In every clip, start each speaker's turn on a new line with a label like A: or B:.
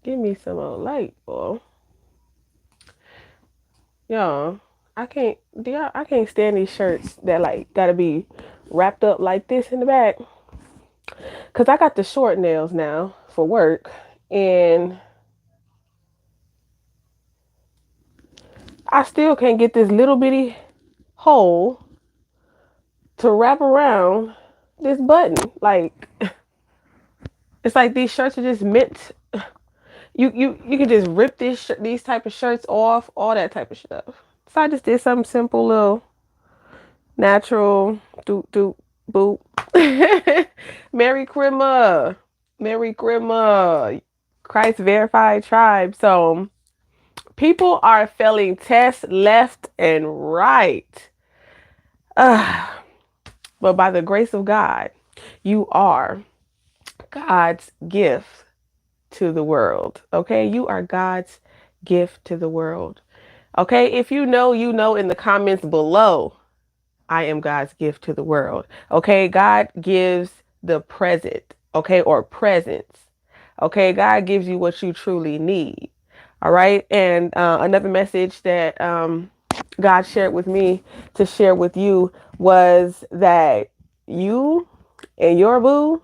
A: Give me some old light, boy. Y'all, I can't stand these shirts that like gotta be wrapped up like this in the back. Cause I got the short nails now for work, and I still can't get this little bitty hole to wrap around this button. Like, it's like these shirts are just meant. You can just rip these type of shirts off, all that type of stuff. So I just did something simple, little natural, doop doop boop. Merry Christmas, Merry Christmas, Christ verified tribe. So people are failing tests left and right. Uh, but by the grace of God, you are God's gift to the world. Okay. You are God's gift to the world. Okay. If you know, you know in the comments below, I am God's gift to the world. Okay. God gives the present. Okay. Or presents. Okay. God gives you what you truly need. All right. And another message that God shared with me to share with you was that you and your boo,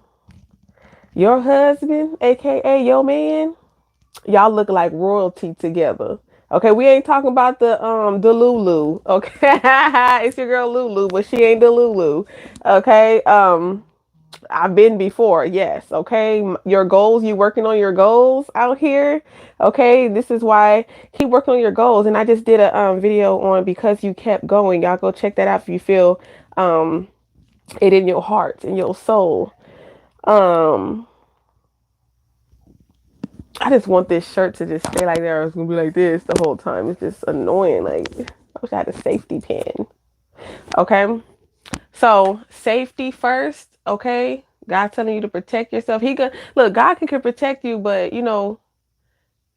A: your husband, aka your man, y'all look like royalty together. Okay, we ain't talking about the Lulu. Okay, it's your girl Lulu, but she ain't the Lulu. Okay, I've been before. Yes. Okay, your goals. You working on your goals out here. Okay, this is why keep working on your goals. And I just did a video on because you kept going. Y'all go check that out if you feel um it in your heart, in your soul. Um, I just want this shirt to just stay like that. It's gonna be like this the whole time. It's just annoying. Like I wish I had a safety pin. Okay. So safety first. Okay. God telling you to protect yourself. He could look, God can protect you, but you know,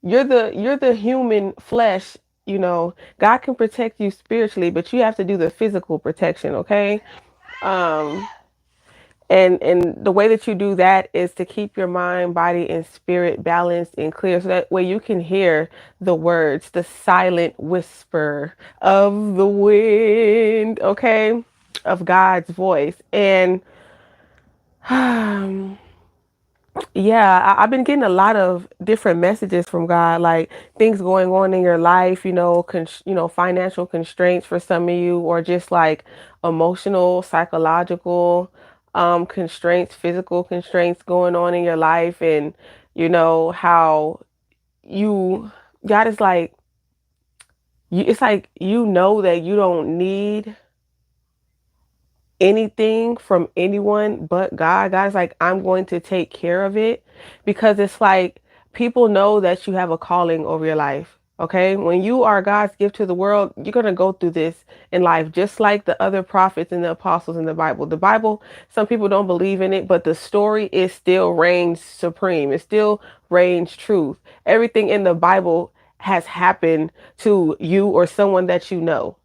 A: you're the human flesh, you know. God can protect you spiritually, but you have to do the physical protection, okay? Um and the way that you do that is to keep your mind, body, and spirit balanced and clear so that way you can hear the words, the silent whisper of the wind, okay? Of God's voice. And yeah, I've been getting a lot of different messages from God, like things going on in your life, you know, financial constraints for some of you, or just like emotional, psychological constraints, physical constraints going on in your life, and you know how you God is like it's like you know that you don't need anything from anyone but God. God's like, I'm going to take care of it, because it's like people know that you have a calling over your life. Okay. When you are God's gift to the world, you're going to go through this in life, just like the other prophets and the apostles in the Bible. The Bible, some people don't believe in it, but the story is still reigns supreme. It still reigns truth. Everything in the Bible has happened to you or someone that you know.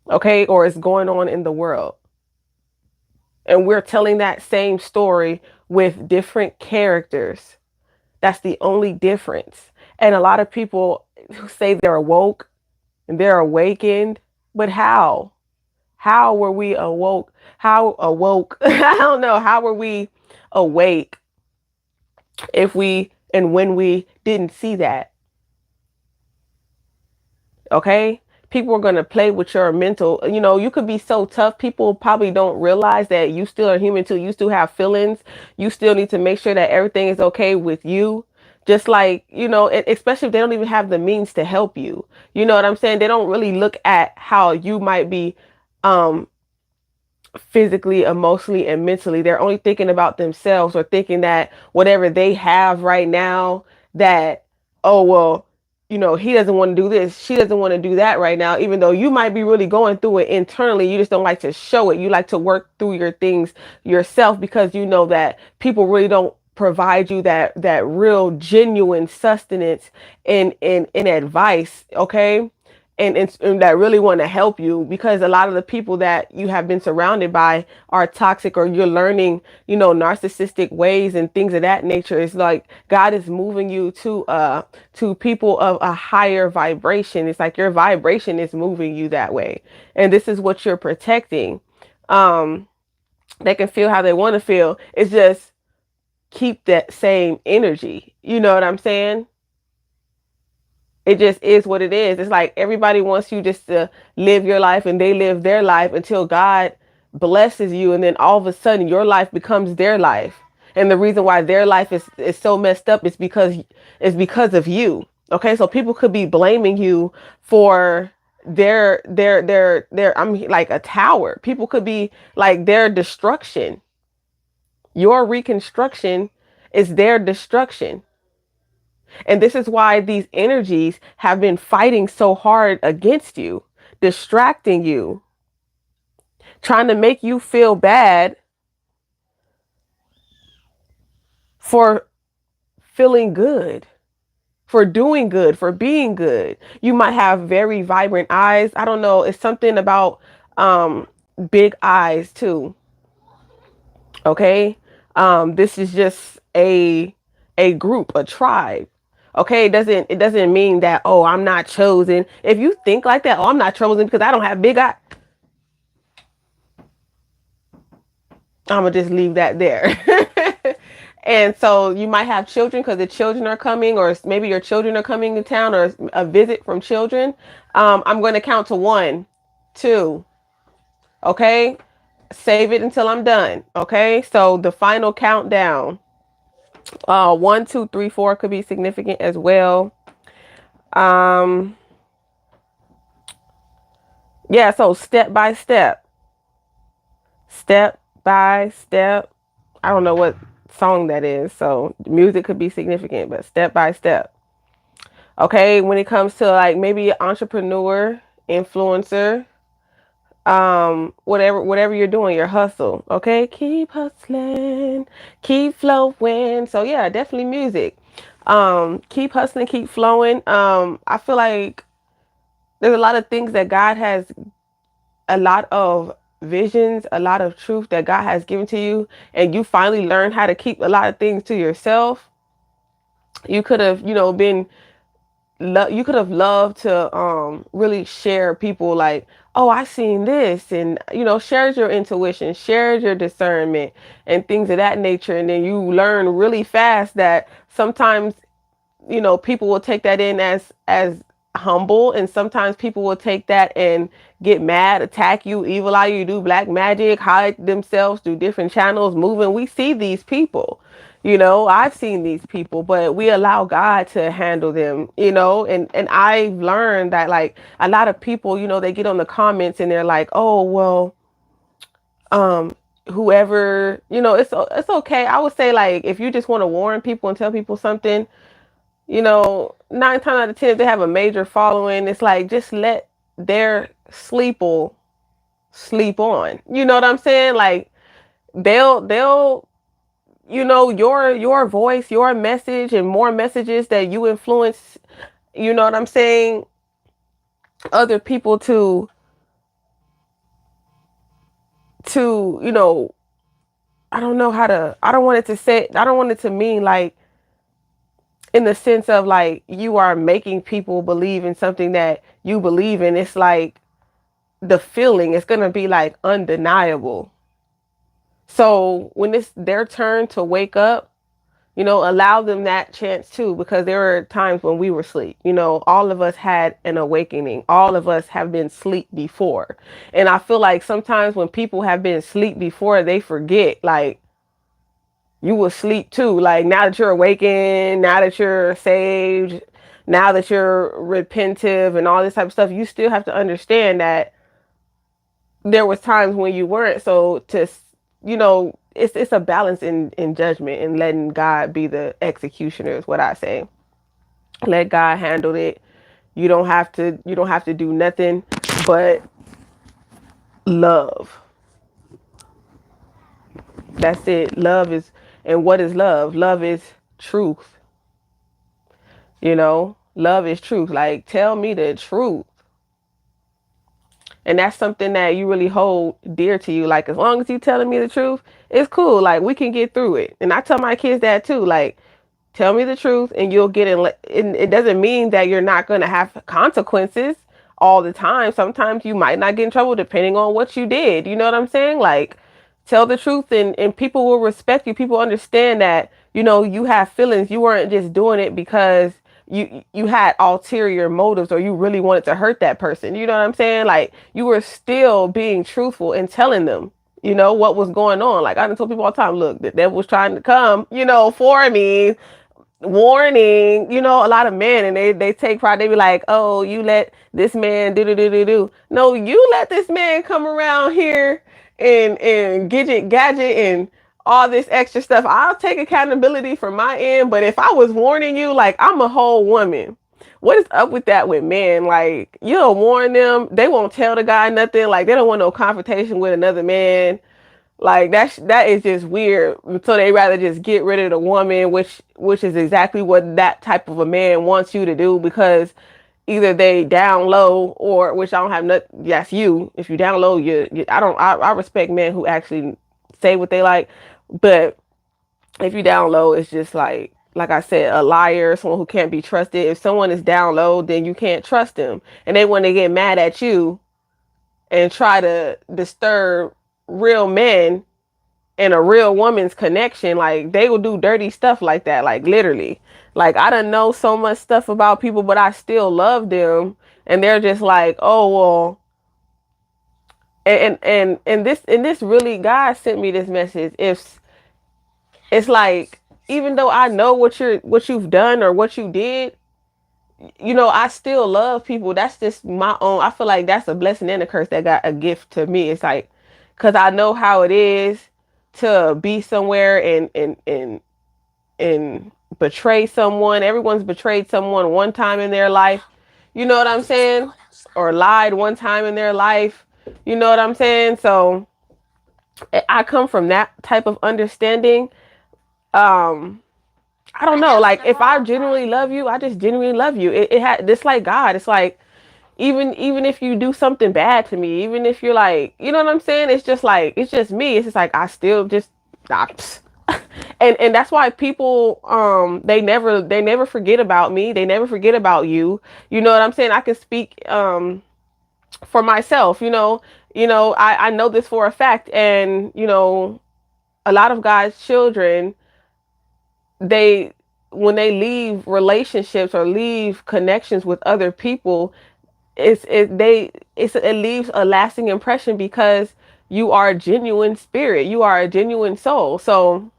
A: Okay. Or is going on in the world. And we're telling that same story with different characters. That's the only difference. And a lot of people who say they're awoke and they're awakened, but how? How were we awoke? How awoke? I don't know. How were we awake if we and when we didn't see that? Okay. People are going to play with your mental, you know, you could be so tough. People probably don't realize that you still are human too. You still have feelings. You still need to make sure that everything is okay with you. Just like, you know, especially if they don't even have the means to help you. You know what I'm saying? They don't really look at how you might be, um, physically, emotionally, and mentally. They're only thinking about themselves, or thinking that whatever they have right now, that, oh, well, you know, he doesn't want to do this. She doesn't want to do that right now, even though you might be really going through it internally. You just don't like to show it. You like to work through your things yourself, because you know that people really don't provide you that real genuine sustenance in advice. Okay. and that really want to help you, because a lot of the people that you have been surrounded by are toxic, or you're learning, narcissistic ways and things of that nature. It's like God is moving you to people of a higher vibration. It's like your vibration is moving you that way, and this is what you're protecting. They can feel how they want to feel. It's just keep that same energy. You know what I'm saying? It just is what it is. It's like everybody wants you just to live your life, and they live their life until God blesses you. And then all of a sudden your life becomes their life. And the reason why their life is so messed up is because of you. Okay. So people could be blaming you for their, I'm like a tower. People could be like their destruction. Your reconstruction is their destruction. And this is why these energies have been fighting so hard against you, distracting you, trying to make you feel bad for feeling good, for doing good, for being good. You might have very vibrant eyes. I don't know. It's something about big eyes too. Okay. This is just a group, a tribe. Okay, it doesn't mean that, oh, I'm not chosen. If you think like that, oh, I'm not chosen because I don't have big eyes, I'm gonna just leave that there. And so you might have children because the children are coming, or maybe your children are coming to town, or a visit from children. I'm going to count to 1, 2. Okay, save it until I'm done. Okay, so the final countdown. 1, 2, 3, 4 could be significant as well. Yeah, so step by step. Step by step. I don't know what song that is, so music could be significant, but step by step. Okay, when it comes to like maybe entrepreneur, influencer, whatever you're doing, your hustle. Okay, keep hustling, keep flowing. So yeah, definitely music. Keep hustling, keep flowing. I feel like there's a lot of things that God has, a lot of visions, a lot of truth that God has given to you, and you finally learn how to keep a lot of things to yourself. You could have, been, you could have loved to really share people like, oh, I seen this, and shares your intuition, shares your discernment and things of that nature. And then you learn really fast that sometimes people will take that in as humble, and sometimes people will take that and get mad, attack you, evil eye you, do black magic, hide themselves through different channels, moving. We see these people, I've seen these people, but we allow God to handle them, and I've learned that, like, a lot of people, they get on the comments and they're like, oh, well, whoever, it's okay. I would say, like, if you just want to warn people and tell people something, 9 times out of 10, if they have a major following, it's like, just let their sleep on. You know what I'm saying? Like, they'll your voice, your message, and more messages that you influence, you know what I'm saying, other people to I don't know how to, I don't want it to mean like, in the sense of like, you are making people believe in something that you believe in. It's like, the feeling is going to be like undeniable. So when it's their turn to wake up, allow them that chance too, because there were times when we were asleep. All of us had an awakening. All of us have been asleep before. And I feel like sometimes when people have been asleep before, they forget, like, you will sleep too. Like, now that you're awakened, now that you're saved, now that you're repentive and all this type of stuff, you still have to understand that there was times when you weren't. So it's a balance in judgment, and letting God be the executioner is what I say. Let God handle it. You don't have to do nothing but love. That's it. And what is love? Love is truth. Love is truth. Like, tell me the truth. and that's something that you really hold dear to you. Like, as long as you telling me the truth, it's cool. Like, we can get through it. And I tell my kids that too. Like, tell me the truth and you'll get it. It doesn't mean that you're not going to have consequences all the time. Sometimes you might not get in trouble depending on what you did. You know what I'm saying? Like, tell the truth, and people will respect you. People understand that, you have feelings. You weren't just doing it because you had ulterior motives or you really wanted to hurt that person. You know what I'm saying? Like, you were still being truthful and telling them, what was going on. Like, I done told people all the time, look, the devil was trying to come, for me. Warning, a lot of men, and they take pride. They be like, oh, you let this man do. No, you let this man come around here and gadget and all this extra stuff. I'll take accountability from my end, but if I was warning you, like, I'm a whole woman. What is up with that with men? Like, you'll warn them, they won't tell the guy nothing. Like, they don't want no confrontation with another man. Like, that is just weird. So they rather just get rid of the woman, which is exactly what that type of a man wants you to do, because either they down low, or, which I don't have nothing. That's you. If you down low, I respect men who actually say what they like, but if you down low, it's just like I said, a liar, someone who can't be trusted. If someone is down low, then you can't trust them, and they want to get mad at you and try to disturb real men and a real woman's connection. Like, they will do dirty stuff like that, like, literally. Like, I don't know so much stuff about people, but I still love them, and they're just like, oh well. And this really, God sent me this message. If it's like, even though I know what you've done or what you did, I still love people. That's just my own. I feel like that's a blessing and a curse that got a gift to me. It's like, because I know how it is to be somewhere and betray someone. Everyone's betrayed someone one time in their life. You know what I'm saying? Or lied one time in their life. You know what I'm saying? So I come from that type of understanding. I don't know. Like, if I genuinely love you, I just genuinely love you. It had this, like God. It's like, even if you do something bad to me, even if you're like, you know what I'm saying? It's just like, it's just me. It's just like, I still just, and that's why people, they never forget about me. They never forget about you. You know what I'm saying? I can speak, for myself, I know this for a fact. And, a lot of God's children, they, when they leave relationships or leave connections with other people, it leaves a lasting impression, because you are a genuine spirit, you are a genuine soul. So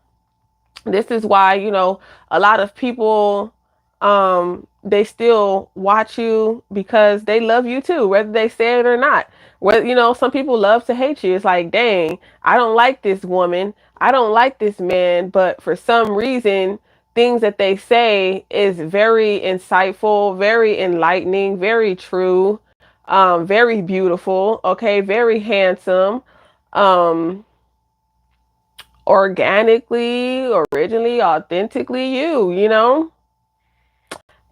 A: this is why, a lot of people, they still watch you because they love you too, whether they say it or not. Whether, some people love to hate you. It's like, dang, I don't like this woman, I don't like this man, but for some reason, things that they say is very insightful, very enlightening, very true, very beautiful, okay, very handsome, um, organically, originally, authentically you.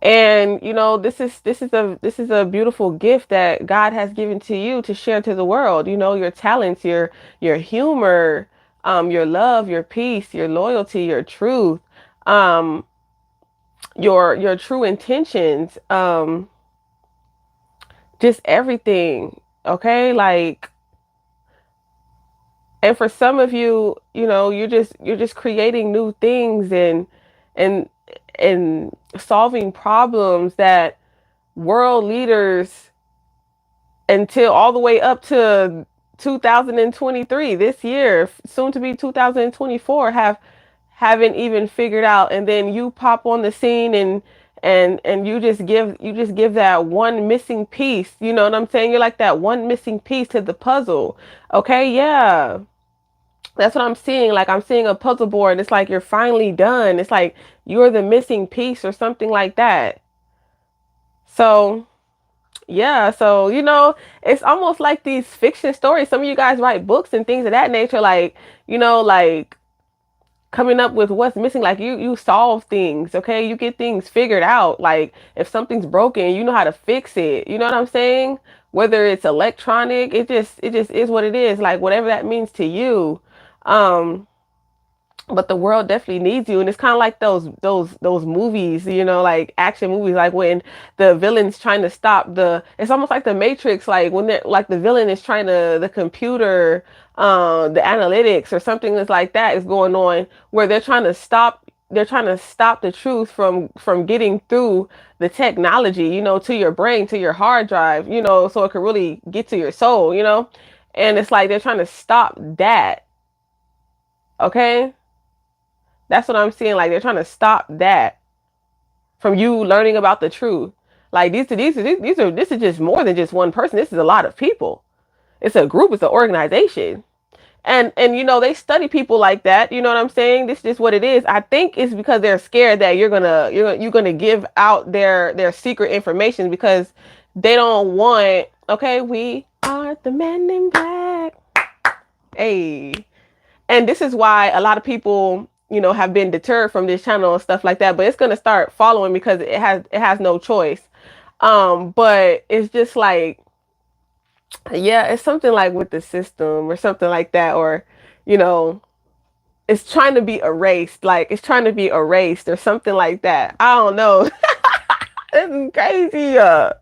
A: And this is a beautiful gift that God has given to you to share to the world. Your talents, your humor, your love, your peace, your loyalty, your truth, um, your true intentions, just everything. Okay, like, and for some of you, you're just creating new things and and solving problems that world leaders, until all the way up to 2023, this year, soon to be 2024, haven't even figured out. And then you pop on the scene, and you just give that one missing piece. You know what I'm saying? You're like that one missing piece to the puzzle. Okay, yeah. That's what I'm seeing. Like, I'm seeing a puzzle board. It's like you're finally done. It's like you're the missing piece or something like that. So, yeah. So, it's almost like these fiction stories. Some of you guys write books and things of that nature. Like, like coming up with what's missing. Like, you solve things. Okay. You get things figured out. Like, if something's broken, you know how to fix it. You know what I'm saying? whether it's electronic, it just is what it is. Like whatever that means to you. Um, but the world definitely needs you, and it's kind of like those movies, you know, like action movies, like when the villain's trying to stop the, it's almost like the Matrix, like when they're like the villain is trying to, the computer, the analytics or something that's like that is going on, where they're trying to stop the truth from getting through the technology, you know, to your brain, to your hard drive, you know, so it could really get to your soul, you know. And it's like they're trying to stop that. Okay, that's what I'm seeing. Like they're trying to stop that from you learning about the truth. Like this is just more than just one person. This is a lot of people. It's a group. It's an organization. And you know they study people like that. You know what I'm saying? This is just what it is. I think it's because they're scared that you're gonna give out their secret information, because they don't want. Okay, we are the men in black. Hey. And this is why a lot of people, you know, have been deterred from this channel and stuff like that. But it's gonna start following because it has no choice. But it's just like, yeah, it's something like with the system or something like that, or you know, it's trying to be erased, like it's trying to be erased or something like that. I don't know. This is crazy. God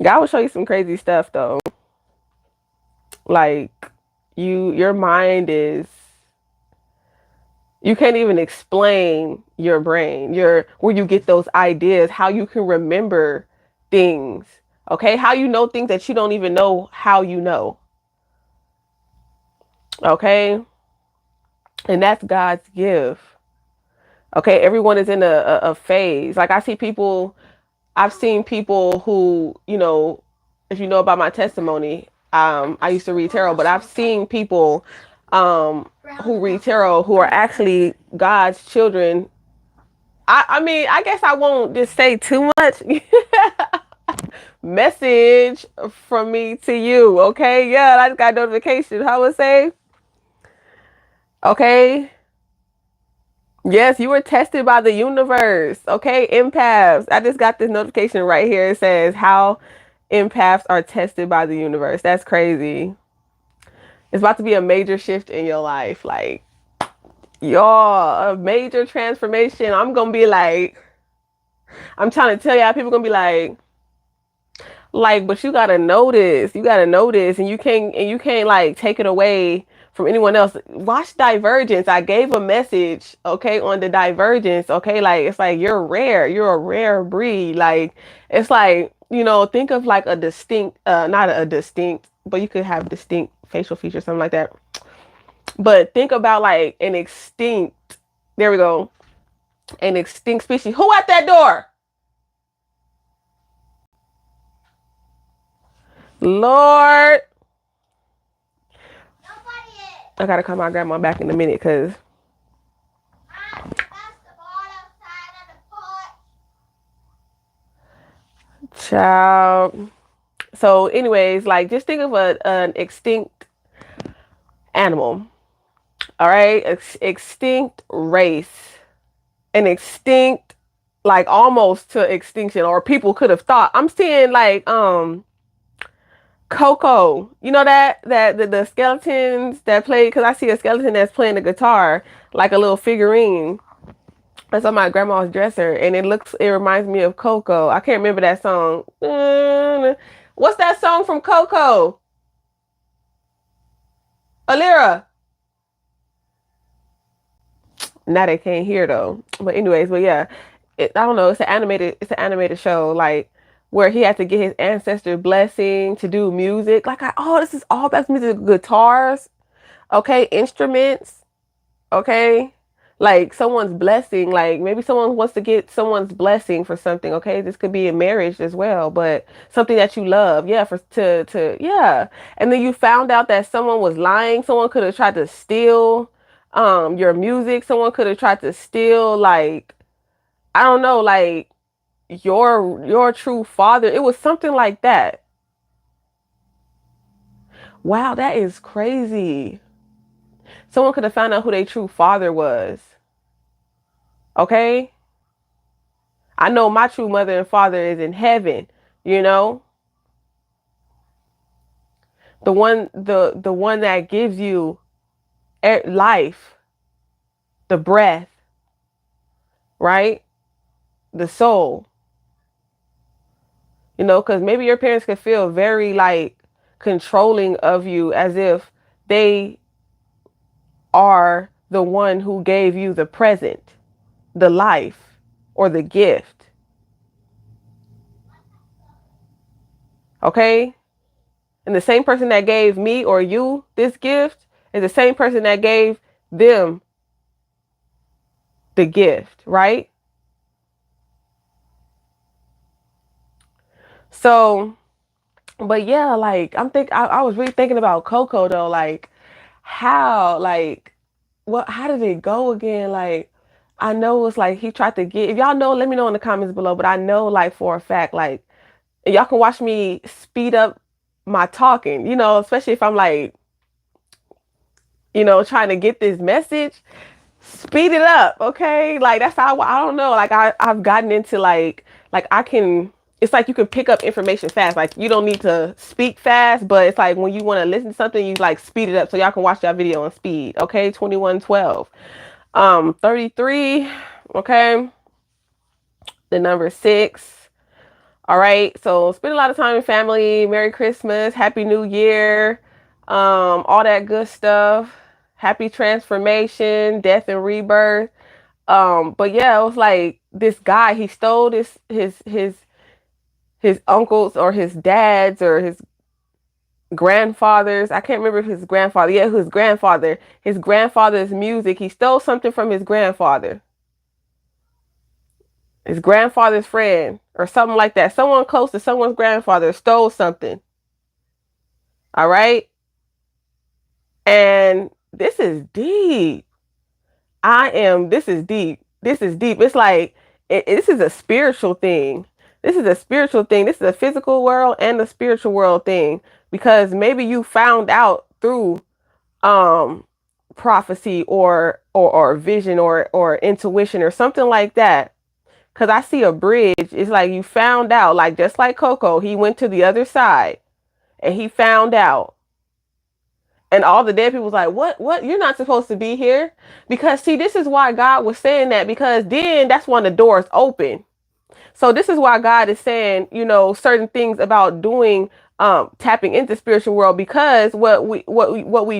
A: will show you some crazy stuff though. Like your mind is, you can't even explain your brain, your where you get those ideas, how you can remember things. Okay, how you know things that you don't even know how you know. Okay, and that's God's gift. Okay, everyone is in a phase. Like I've seen people who, you know, if you know about my testimony, I used to read tarot, but I've seen people who read tarot who are actually God's children. I mean, I guess I won't just say too much. Message from me to you, okay? Yeah, I just got a notification. How would say? Okay. Yes, you were tested by the universe. Okay, empaths. I just got this notification right here. It says how empaths are tested by the universe. That's crazy. It's about to be a major shift in your life. Like, y'all, a major transformation. I'm gonna be like, I'm trying to tell y'all, people gonna be like, but you gotta know this. You gotta know this, and you can't like take it away from anyone else. Watch Divergence. I gave a message, okay, on the Divergence. Okay, like it's like you're rare. You're a rare breed. Like it's like, you know, think of like a distinct, not a distinct, but you could have distinct facial features, something like that. But think about like an extinct. There we go. An extinct species. Who at that door? Lord. I gotta call my grandma back in a minute because child. So, anyways, like just think of an extinct animal. All right, extinct race, an extinct, like almost to extinction, or people could have thought. I'm seeing like Coco. You know that the skeletons that play, because I see a skeleton that's playing the guitar like a little figurine. That's on my grandma's dresser, and it reminds me of Coco. I can't remember that song. What's that song from Coco? Alira. Now they can't hear though. But anyways, but yeah, I don't know. It's an animated show, like where he had to get his ancestor blessing to do music. Like, this is all back music, guitars, okay, instruments, okay, like someone's blessing. Like maybe someone wants to get someone's blessing for something. Okay, this could be a marriage as well, but something that you love. Yeah, yeah. And then you found out that someone was lying. Someone could have tried to steal your music. Someone could have tried to steal, like, I don't know, like your true father. It was something like that. Wow, that is crazy. Someone could have found out who their true father was. Okay, I know my true mother and father is in heaven, you know? the one that gives you life, the breath, right? The soul. Because maybe your parents could feel very like controlling of you, as if they are the one who gave you the present, the life, or the gift. Okay? And the same person that gave me or you this gift is the same person that gave them the gift, right? So, but yeah, like I was really thinking about Coco though, like how, like how did it go again? Like I know it's like he tried to get, if y'all know, let me know in the comments below, but I know like for a fact, like y'all can watch me speed up my talking, especially if I'm like, trying to get this message, speed it up, okay? Like that's how I don't know. Like I've gotten into like I can. It's like you can pick up information fast. Like you don't need to speak fast, but it's like when you want to listen to something, you like speed it up so y'all can watch that video on speed. Okay, 2112, 33. Okay, the number 6. All right, so spend a lot of time with family. Merry Christmas, Happy New Year, all that good stuff. Happy transformation, death and rebirth. But yeah, it was like this guy, he stole his uncles or his dads or his grandfathers. I can't remember if his grandfather. Yeah, his grandfather. His grandfather's music. He stole something from his grandfather. His grandfather's friend or something like that. Someone close to someone's grandfather stole something. All right. And this is deep. This is deep. This is deep. It's like, this is a spiritual thing. This is a spiritual thing. This is a physical world and a spiritual world thing, because maybe you found out through, prophecy or vision or intuition or something like that. Cause I see a bridge. It's like you found out, like just like Coco, he went to the other side and he found out. And all the dead people was like, what? You're not supposed to be here. Because see, this is why God was saying that, because then that's when the doors open. So this is why God is saying, certain things about doing, tapping into spiritual world, because what we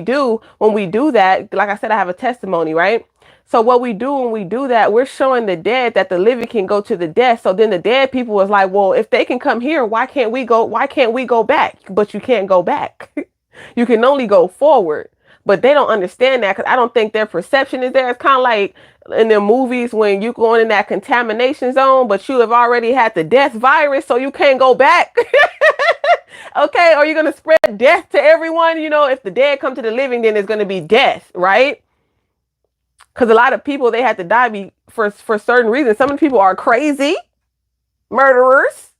A: do when we do that, like I said, I have a testimony, right? So what we do when we do that, we're showing the dead that the living can go to the death. So then the dead people was like, well, if they can come here, why can't we go? Why can't we go back? But you can't go back. You can only go forward. But they don't understand that, because I don't think their perception is there. It's kind of like in the movies when you going in that contamination zone, but you have already had the death virus, so you can't go back. Okay, or you're going to spread death to everyone. If the dead come to the living, then it's going to be death, right? Because a lot of people, they had to die for certain reasons. Some of the people are crazy, murderers,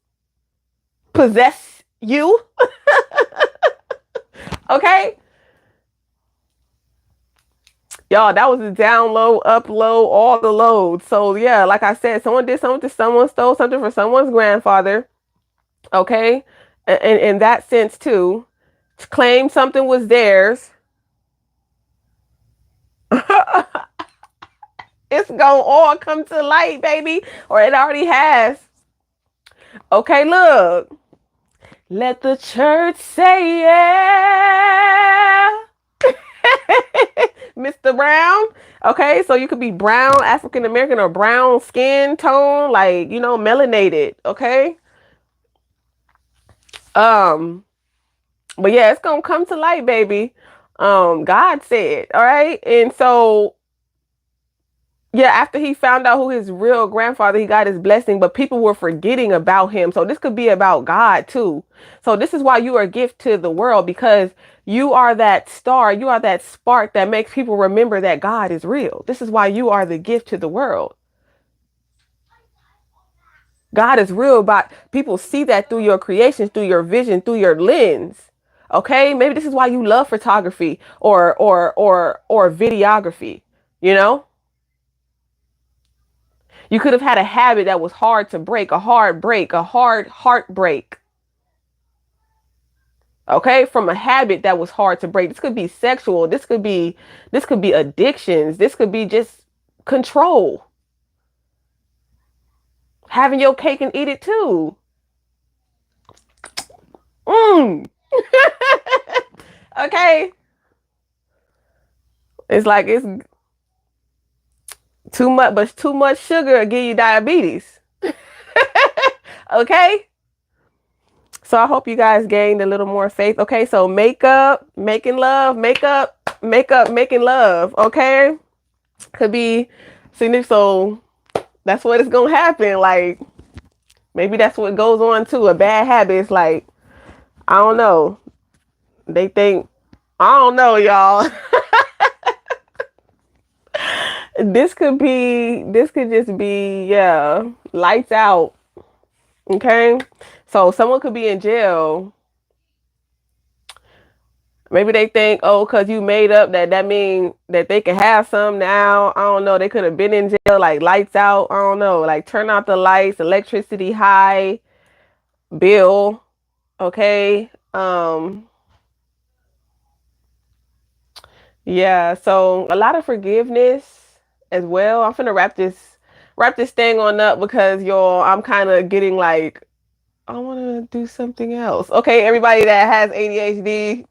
A: possess you. Okay. Y'all, that was a download, upload, all the loads. So yeah, like I said, someone did something to someone, stole something from someone's grandfather. Okay. And in that sense too, claim something was theirs. It's gonna all come to light, baby. Or it already has. Okay, look. Let the church say yeah. Mr. Brown. Okay, so you could be brown, African American, or brown skin tone, like, melanated. Okay. But yeah, it's gonna come to light, baby. God said, all right. And so yeah, after he found out who his real grandfather, he got his blessing, but people were forgetting about him. So this could be about God too. So this is why you are a gift to the world, because you are that star, you are that spark that makes people remember that God is real. This is why you are the gift to the world. God is real, but people see that through your creations, through your vision, through your lens. Okay, maybe this is why you love photography or videography, you know? You could have had a habit that was hard to break, a hard break, a hard heartbreak. Okay, from a habit that was hard to break. This could be sexual. This could be addictions. This could be just control. Having your cake and eat it too. Mm. Okay. It's like it's too much, but too much sugar will give you diabetes. Okay. So I hope you guys gained a little more faith. Okay. So makeup, making love, makeup, making love. Okay. Could be, so that's what it's going to happen. Like, maybe that's what goes on too. A bad habit is like, I don't know. They think, I don't know, y'all. This could just be, yeah, lights out. Okay. So someone could be in jail. Maybe they think, oh, because you made up that mean that they can have some now. I don't know. They could have been in jail, like lights out. I don't know. Like turn out the lights, electricity high, bill. Okay. Yeah. So a lot of forgiveness as well. I'm finna wrap this thing on up because y'all, I'm kind of getting like, I want to do something else. Okay, everybody that has ADHD,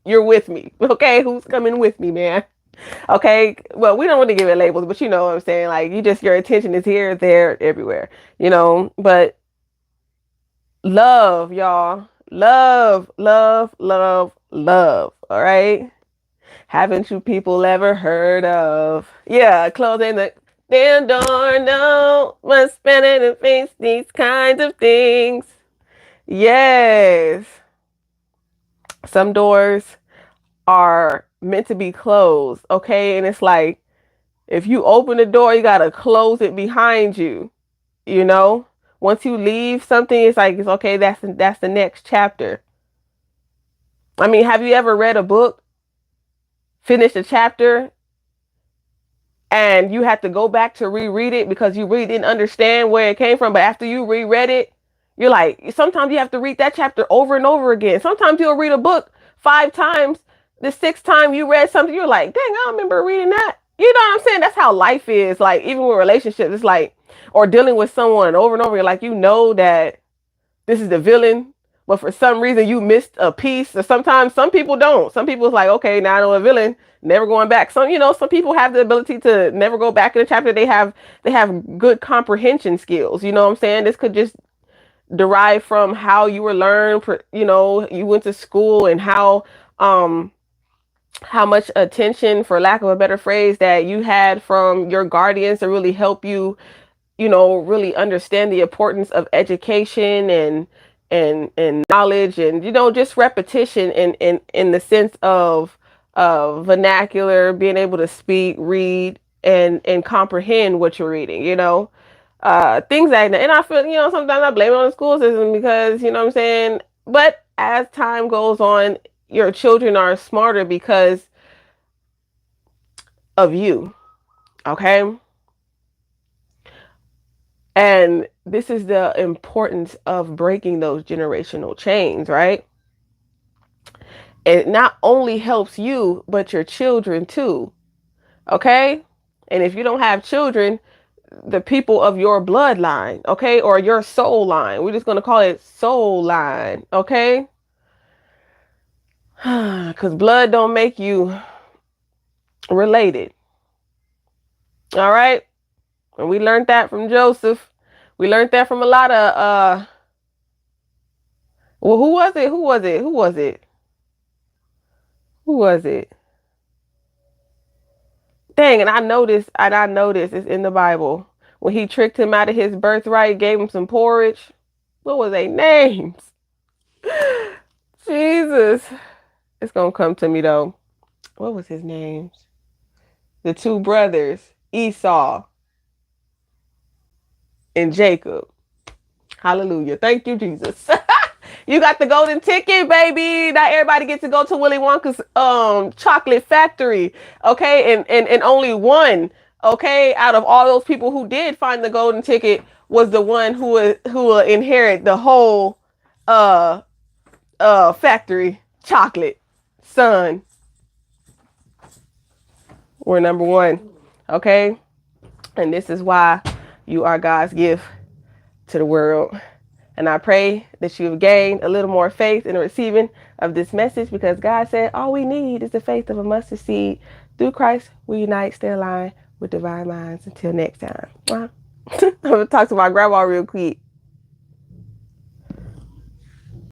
A: you're with me. Okay, who's coming with me, man? Okay, well, we don't really give it labels, but you know what I'm saying. Like, your attention is here, there, everywhere. But love, y'all, love. All right. Haven't you people ever heard of? Yeah, closing the damn door. No, must spend it and face these kinds of things. Yes. Some doors are meant to be closed, okay? And it's like, if you open the door, you gotta close it behind you, you know? Once you leave something, it's like, it's okay, that's the next chapter. I mean, have you ever read a book, finished a chapter, and you have to go back to reread it because you really didn't understand where it came from, but after you reread it, you're like, sometimes you have to read that chapter over and over again. Sometimes you'll read a book 5 times. The 6th time you read something, you're like, dang, I don't remember reading that. You know what I'm saying? That's how life is. Like, even with relationships, it's like, or dealing with someone over and over, you're like, that this is the villain, but for some reason you missed a piece. Or sometimes some people don't. Some people it's like, okay, now I know a villain, never going back. Some people have the ability to never go back in a chapter. They have good comprehension skills. You know what I'm saying? This could just derive from how you were learned. You went to school and how much attention, for lack of a better phrase, that you had from your guardians to really help you, really understand the importance of education and knowledge and, just repetition in the sense of vernacular, being able to speak, read, and comprehend what you're reading, things like that. And I feel, sometimes I blame it on the school system because, you know what I'm saying? But as time goes on, your children are smarter because of you. Okay. And this is the importance of breaking those generational chains, right? It not only helps you, but your children too. Okay. And if you don't have children, the people of your bloodline, okay, or your soul line, we're just going to call it soul line, okay? Because blood don't make you related. All right. And we learned that from Joseph. We learned that from a lot of well, who was it? Dang, and I noticed it's in the Bible. When he tricked him out of his birthright, gave him some porridge. What was their names? Jesus. It's gonna come to me though. What was his names? The 2 brothers, Esau and Jacob. Hallelujah. Thank you, Jesus. You got the golden ticket, baby. Not everybody gets to go to Willy Wonka's chocolate factory. Okay, and only one, okay, out of all those people who did find the golden ticket was the one who will inherit the whole factory, chocolate, sun. We're number one. Okay? And this is why you are God's gift to the world. And I pray that you have gained a little more faith in the receiving of this message, because God said all we need is the faith of a mustard seed. Through Christ, we unite, stay aligned with divine minds. Until next time. I'm going to talk to my grandma real quick.